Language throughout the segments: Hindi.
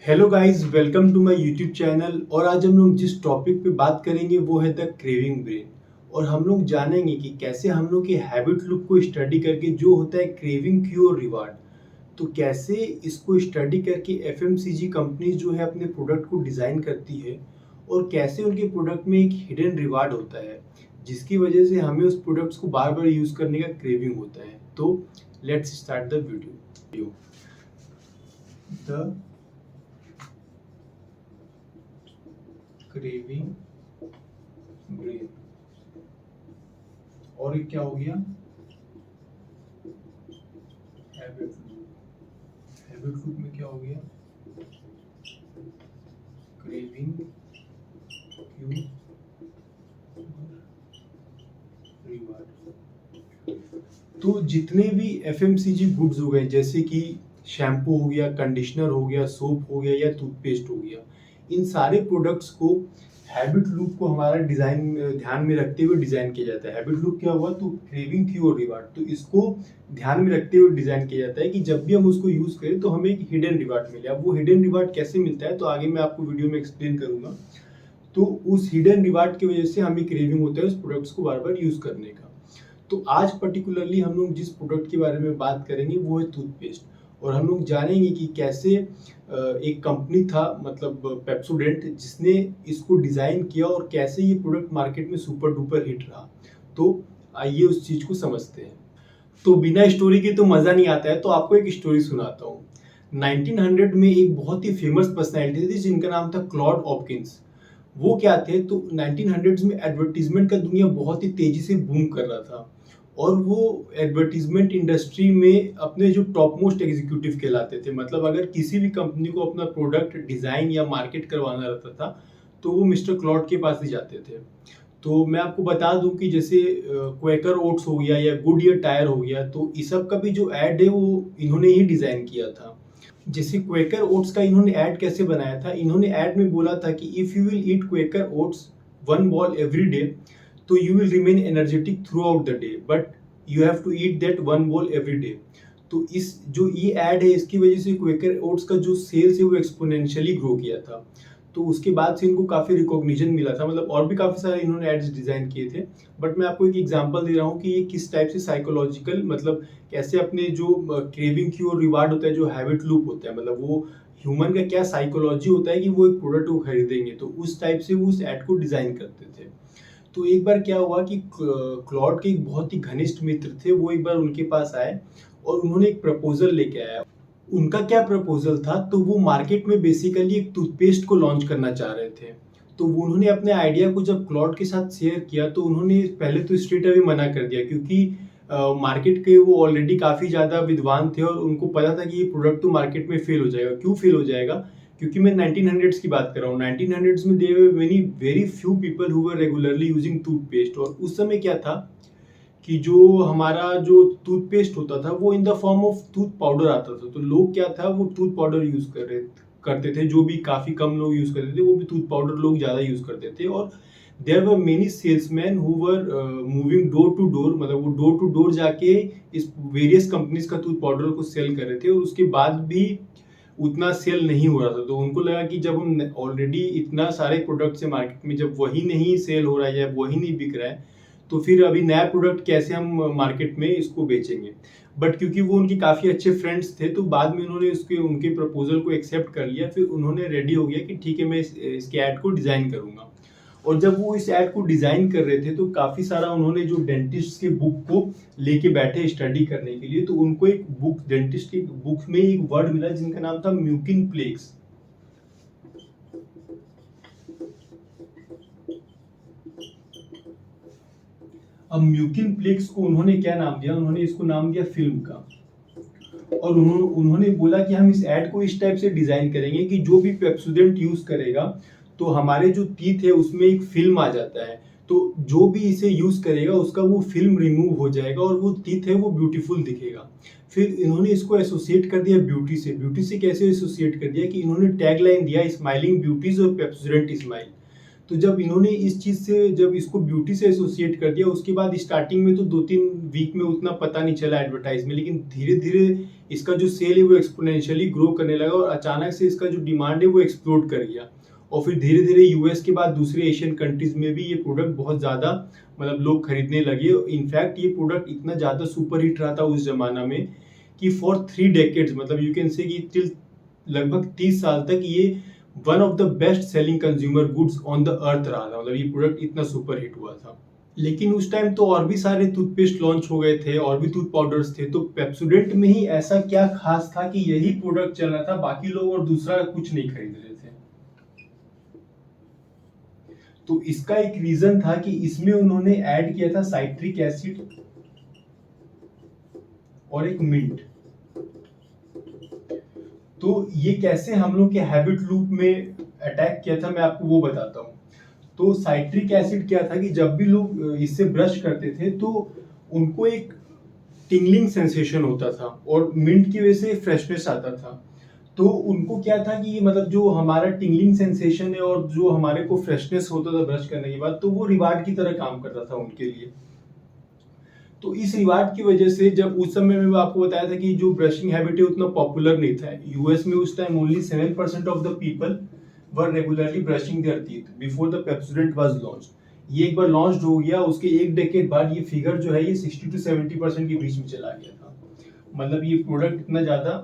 Hello guys, welcome to my YouTube channel. और आज हम लोग जिस टॉपिक पे बात करेंगे वो है द क्रेविंग ब्रेन। और हम लोग जानेंगे कि कैसे हम लोग की हैबिट लूप को स्टडी करके जो होता है क्रेविंग क्यू और रिवार्ड, तो कैसे इसको स्टडी करके एफएमसीजी कंपनीज जो है अपने प्रोडक्ट को डिज़ाइन करती है और कैसे उनके प्रोडक्ट में एक हिडन रिवार्ड होता है जिसकी वजह से हमें उस प्रोडक्ट्स को बार बार यूज़ करने का क्रेविंग होता है। तो let's start the video. The craving brain. और एक क्या हो गया? Habit loop. हैबिट लूप में क्या हो गया? Craving Q reward. तो जितने भी एफएमसीजी गुड्स हो गए जैसे कि शैम्पू हो गया, कंडीशनर हो गया, सोप हो गया या टूथपेस्ट हो गया, इन सारे प्रोडक्ट्स को हैबिट लूप को हमारा डिजाइन ध्यान में रखते हुए डिजाइन किया जाता है। हैबिट लूप क्या हुआ? तो क्रेविंग क्यू और रिवार्ड, तो इसको ध्यान में रखते हुए डिजाइन किया जाता है कि जब भी हम उसको यूज करें तो हमें एक हिडन रिवार्ड मिले। अब वो हिडन रिवार्ड कैसे मिलता है तो आगे मैं आपको वीडियो में एक्सप्लेन करूंगा। तो उस हिडन रिवार्ड की वजह से हमें क्रेविंग होता है उस प्रोडक्ट्स को बार बार यूज करने का। तो आज पर्टिकुलरली हम लोग जिस प्रोडक्ट के बारे में बात करेंगे वो है टूथपेस्ट। और हम लोग जानेंगे कि कैसे एक कंपनी था, मतलब पेप्सोडेंट, जिसने इसको डिजाइन किया और कैसे ये प्रोडक्ट मार्केट में सुपर डुपर हिट रहा। तो आइए उस चीज को समझते हैं। तो बिना स्टोरी के तो मजा नहीं आता है, तो आपको एक स्टोरी सुनाता हूँ। 1900 में एक बहुत ही फेमस पर्सनैलिटी थी जिनका नाम था क्लॉड हॉपकिंस। वो क्या थे? तो 1900s में एडवर्टीजमेंट का दुनिया बहुत ही तेजी से बूम कर रहा था और वो एडवर्टीजमेंट इंडस्ट्री में अपने जो टॉप मोस्ट एग्जीक्यूटिव कहलाते थे। मतलब अगर किसी भी कंपनी को अपना प्रोडक्ट डिजाइन या मार्केट करवाना रहता था तो वो मिस्टर क्लॉड के पास ही जाते थे। तो मैं आपको बता दूं कि जैसे क्वेकर ओट्स हो गया या गुडईयर टायर हो गया, तो इस सब का भी जो एड है वो इन्होंने ही डिजाइन किया था। जैसे क्वेकर ओट्स का इन्होंने ऐड कैसे बनाया था? इन्होंने ऐड में बोला था कि if you will eat Quaker oats one ball every day तो you will remain energetic throughout the day, but you have to eat that one ball every day. तो इस जो ये ऐड है इसकी वजह से क्वेकर ओट्स का जो सेल्स है वो एक्सपोनेंशियली ग्रो किया था। तो उसके बाद से इनको काफी रिकॉग्निशन मिला था। मतलब और भी काफी सारे इन्होंने एड्स डिजाइन किए थे, बट मैं आपको एक एग्जांपल दे रहा हूँ कि ये किस टाइप से साइकोलॉजिकल, मतलब कैसे अपने जो क्रेविंग की और रिवार्ड होता है, जो हैबिट लूप होता है, मतलब वो ह्यूमन का क्या साइकोलॉजी होता है कि वो एक प्रोडक्ट को खरीदेंगे, तो उस टाइप से वो उस एड को डिजाइन करते थे। तो एक बार क्या हुआ कि क्लॉड के एक बहुत ही घनिष्ठ मित्र थे, वो एक बार उनके पास आए और उन्होंने एक प्रपोजल लेके आया। उनका क्या प्रपोजल था? तो वो मार्केट में बेसिकली एक टूथपेस्ट को लॉन्च करना चाह रहे थे। तो वो उन्होंने अपने आइडिया को जब क्लॉड के साथ शेयर किया तो उन्होंने पहले तो स्ट्रेट अवे मना कर दिया, क्योंकि मार्केट के वो ऑलरेडी काफी ज्यादा विद्वान थे और उनको पता था कि ये प्रोडक्ट तो मार्केट में फेल हो जाएगा। क्यों फेल हो जाएगा? क्योंकि मैं 1900s की बात कर रहा हूँ। 1900s में there were many very few people who were regularly using toothpaste. और उस समय क्या था कि जो हमारा जो टूथपेस्ट होता था वो in the form of tooth powder आता था। तो लोग क्या था, वो टूथ पाउडर यूज करते थे। जो भी काफी कम लोग यूज करते थे वो भी टूथ पाउडर लोग ज्यादा यूज करते थे। और there were many salesman who were moving door to door, मतलब वो डोर टू डोर जाके इस वेरियस कंपनीज का टूथ पाउडर को सेल कर रहे थे और उसके बाद भी उतना सेल नहीं हो रहा था। तो उनको लगा कि जब हम ऑलरेडी इतना सारे प्रोडक्ट्स है मार्केट में, जब वही नहीं सेल हो रहा है या वही नहीं बिक रहा है, तो फिर अभी नया प्रोडक्ट कैसे हम मार्केट में इसको बेचेंगे। बट क्योंकि वो उनके काफी अच्छे फ्रेंड्स थे तो बाद में उन्होंने उनके प्रपोजल को एक्सेप्ट कर लिया। फिर उन्होंने रेडी हो गया कि ठीक है, मैं इसके ऐड को डिजाइन करूंगा। और जब वो इस ऐड को डिजाइन कर रहे थे तो काफी सारा उन्होंने जो डेंटिस्ट के बुक को लेके बैठे स्टडी करने के लिए, तो उनको एक बुक, डेंटिस्ट की बुक में एक वर्ड मिला जिनका नाम था म्यूकिन प्लेक्स। अब म्यूकिन प्लेक्स को उन्होंने क्या नाम दिया? उन्होंने इसको नाम दिया फिल्म का। और उन्होंने बोला कि हम इस ऐड को इस टाइप से डिजाइन करेंगे कि जो भी पेप्सोडेंट यूज करेगा तो हमारे जो टीथ है उसमें एक फिल्म आ जाता है, तो जो भी इसे यूज करेगा उसका वो फिल्म रिमूव हो जाएगा और वो टीथ है वो ब्यूटीफुल दिखेगा। फिर इन्होंने इसको एसोसिएट कर दिया ब्यूटी से। ब्यूटी से कैसे एसोसिएट कर दिया कि इन्होंने टैगलाइन दिया, स्माइलिंग ब्यूटीज और पेप्सोडेंट स्माइल। तो जब इन्होंने इस चीज़ से जब इसको ब्यूटी से एसोसिएट कर दिया, उसके बाद स्टार्टिंग में तो 2-3 वीक में उतना पता नहीं चला एडवर्टाइज में, लेकिन धीरे-धीरे इसका जो सेल है वो एक्सपोनेंशियली ग्रो करने लगा और अचानक से इसका जो डिमांड है वो एक्सप्लोड कर गया। और फिर धीरे-धीरे यूएस के बाद दूसरे एशियन कंट्रीज़ में भी ये प्रोडक्ट बहुत ज़्यादा मतलब लोग खरीदने लगे। इनफैक्ट ये प्रोडक्ट इतना ज़्यादा सुपर हिट रहा था उस ज़माना में कि फॉर 3 डेकेड्स मतलब यू कैन से कि टिल लगभग 30 साल तक ये one of the best selling consumer goods on the earth रहा था। मतलब ये प्रोडक्ट इतना सुपर हिट हुआ था। लेकिन उस टाइम तो और भी सारे टूथपेस्ट लॉन्च हो गए थे और भी टूथ पाउडर्स थे, तो पेप्सोडेंट में ही ऐसा क्या खास था कि यही प्रोडक्ट चल रहा था, बाकी लोग और दूसरा कुछ नहीं खरीद रहे थे। तो इसका एक रीजन था कि इसमें उन्होंने ऐड किया था साइट्रिक एसिड और एक मिंट। तो ये कैसे हम लोग के हैबिट लूप में अटैक किया था मैं आपको वो बताता हूँ। तो साइट्रिक एसिड क्या था कि जब भी लोग इससे ब्रश करते थे तो उनको एक टिंगलिंग सेंसेशन होता था और मिंट की वजह से फ्रेशनेस आता था। तो उनको क्या था कि मतलब जो हमारा टिंगलिंग सेंसेशन है और जो हमारे को फ्रेशनेस होता था ब्रश करने के बाद, तो वो रिवार्ड की तरह काम करता था उनके लिए। तो इस रिवार्ड की वजह से जब उस समय में आपको बताया था कि जो ब्रशिंग हैबिट है उतना पॉपुलर नहीं था यूएस में उस time. Only 7% of the people were regularly brushing there teeth before the Pepsodent was launched. ये एक बार लॉन्च हो गया, उसके एक डेकेड बाद ये फिगर जो है ये 60 to 70% के बीच में चला गया था। मतलब ये प्रोडक्ट इतना ज्यादा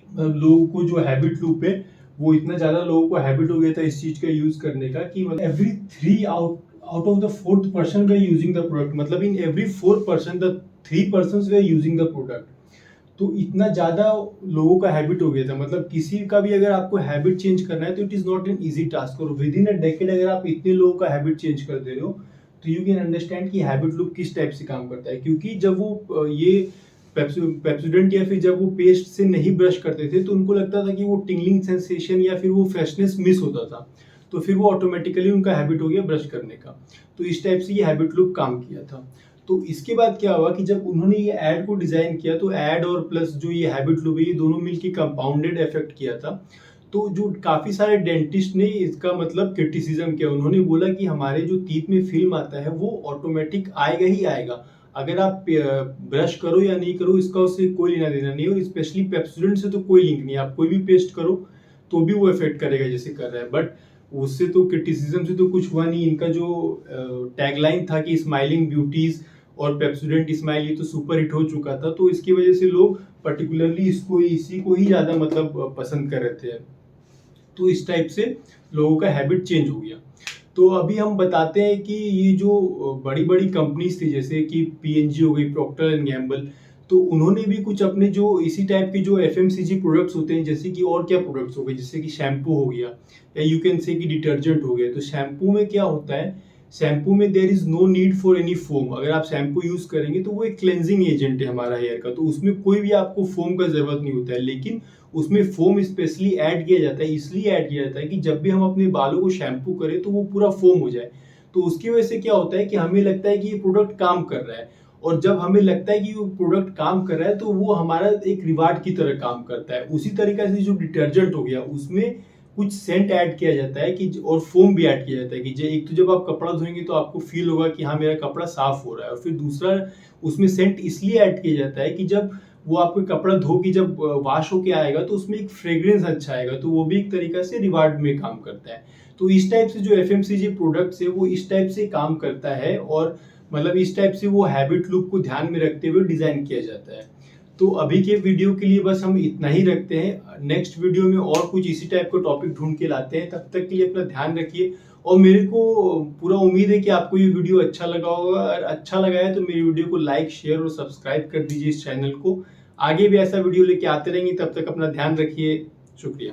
लोगों को जो हैबिट लूप है वो इतना ज्यादा लोगों को हैबिट हो गया था इस चीज का यूज करने का कि मतलब every 3 out of the 4th person were using the product। मतलब in every 4% the 3 persons were using the product। तो इतना ज्यादा लोगों का हैबिट हो गया था। मतलब किसी का भी अगर आपको हैबिट चेंज करना है तो it is not an easy task. और विद इन अ डेकेड अगर आप इतने लोगों का हैबिट चेंज कर दे रहे हो तो यू कैन अंडरस्टैंड कि हैबिट लूप किस टाइप से काम करता है। क्योंकि जब वो ये पेप्सोडेंट या फिर जब वो पेस्ट से नहीं ब्रश करते थे तो उनको लगता था कि वो टिंगलिंग सेंसेशन या फिर वो फ्रेशनेस मिस होता था, तो फिर वो ऑटोमेटिकली उनका हैबिट हो गया ब्रश करने का। तो इस टाइप से ये हैबिट लूप काम किया था। तो इसके बाद क्या हुआ कि जब उन्होंने ये ऐड को डिजाइन किया तो ऐड और प्लस जो ये हैबिट लूप है ये दोनों मिलकर कंपाउंडेड इफेक्ट किया था। तो जो काफी सारे डेंटिस्ट ने इसका मतलब क्रिटिसिज्म किया। उन्होंने बोला कि हमारे जो टीथ में फिल्म आता है वो ऑटोमेटिक आएगा ही आएगा, अगर आप ब्रश करो या नहीं करो इसका उससे कोई लेना देना नहीं। और स्पेशली पेप्सोडेंट से तो कोई लिंक नहीं, आप कोई भी पेस्ट करो तो भी वो इफेक्ट करेगा जैसे कर रहा है। बट उससे तो क्रिटिसिज्म से तो कुछ हुआ नहीं। इनका जो टैगलाइन था कि स्माइलिंग ब्यूटीज और पेप्सोडेंट स्माइल, ये तो सुपर हिट हो चुका था, तो इसकी वजह से लोग पर्टिकुलरली इसी को ही ज्यादा मतलब पसंद कर रहे थे। तो इस टाइप से लोगों का हैबिट चेंज हो गया। तो अभी हम बताते हैं कि ये जो बड़ी बड़ी कंपनीज थी जैसे कि पीएनजी हो गई, प्रॉक्टर एंड गैम्बल, तो उन्होंने भी कुछ अपने जो इसी टाइप के जो एफएमसीजी प्रोडक्ट्स होते हैं जैसे कि और क्या प्रोडक्ट्स हो गए, जैसे कि शैम्पू हो गया या यू कैन से कि डिटर्जेंट हो गया। तो शैम्पू में क्या होता है, शैम्पू में there is no need for any foam. अगर आप शैम्पू यूज करेंगे तो वो एक क्लेंजिंग एजेंट है हमारा हेयर का, तो उसमें कोई भी आपको फोम का जरूरत नहीं होता है। लेकिन उसमें फोम स्पेशली ऐड किया जाता है, इसलिए ऐड किया जाता है कि जब भी हम अपने बालों को शैम्पू करें तो वो पूरा फोम हो जाए। तो उसकी वजह से क्या होता है कि हमें लगता है कि ये प्रोडक्ट काम कर रहा है, और जब हमें लगता है कि वो प्रोडक्ट काम कर रहा है तो वो हमारा एक रिवार्ड की तरह काम करता है। उसी तरीके से जो डिटर्जेंट हो गया उसमें कुछ सेंट ऐड किया जाता है कि और फोम भी ऐड किया जाता है कि एक तो जब आप कपड़ा धोएंगे तो आपको फील होगा कि हाँ मेरा कपड़ा साफ हो रहा है। और फिर दूसरा उसमें सेंट इसलिए ऐड किया जाता है कि जब वो आपको कपड़ा धो के जब वॉश होके आएगा तो उसमें एक फ्रेग्रेंस अच्छा आएगा, तो वो भी एक तरीका से रिवार्ड में काम करता है। तो इस टाइप से जो एफएमसीजी प्रोडक्ट्स है वो इस टाइप से काम करता है, और मतलब इस टाइप से वो हैबिट लूप को ध्यान में रखते हुए डिजाइन किया जाता है। तो अभी के वीडियो के लिए बस हम इतना ही रखते हैं। नेक्स्ट वीडियो में और कुछ इसी टाइप का टॉपिक ढूंढ के लाते हैं। तब तक के लिए अपना ध्यान रखिए, और मेरे को पूरा उम्मीद है कि आपको ये वीडियो अच्छा लगा होगा। अगर अच्छा लगा है तो मेरी वीडियो को लाइक, शेयर और सब्सक्राइब कर दीजिए इस चैनल को। आगे भी ऐसा वीडियो लेके आते रहेंगे, तब तक अपना ध्यान रखिए। शुक्रिया।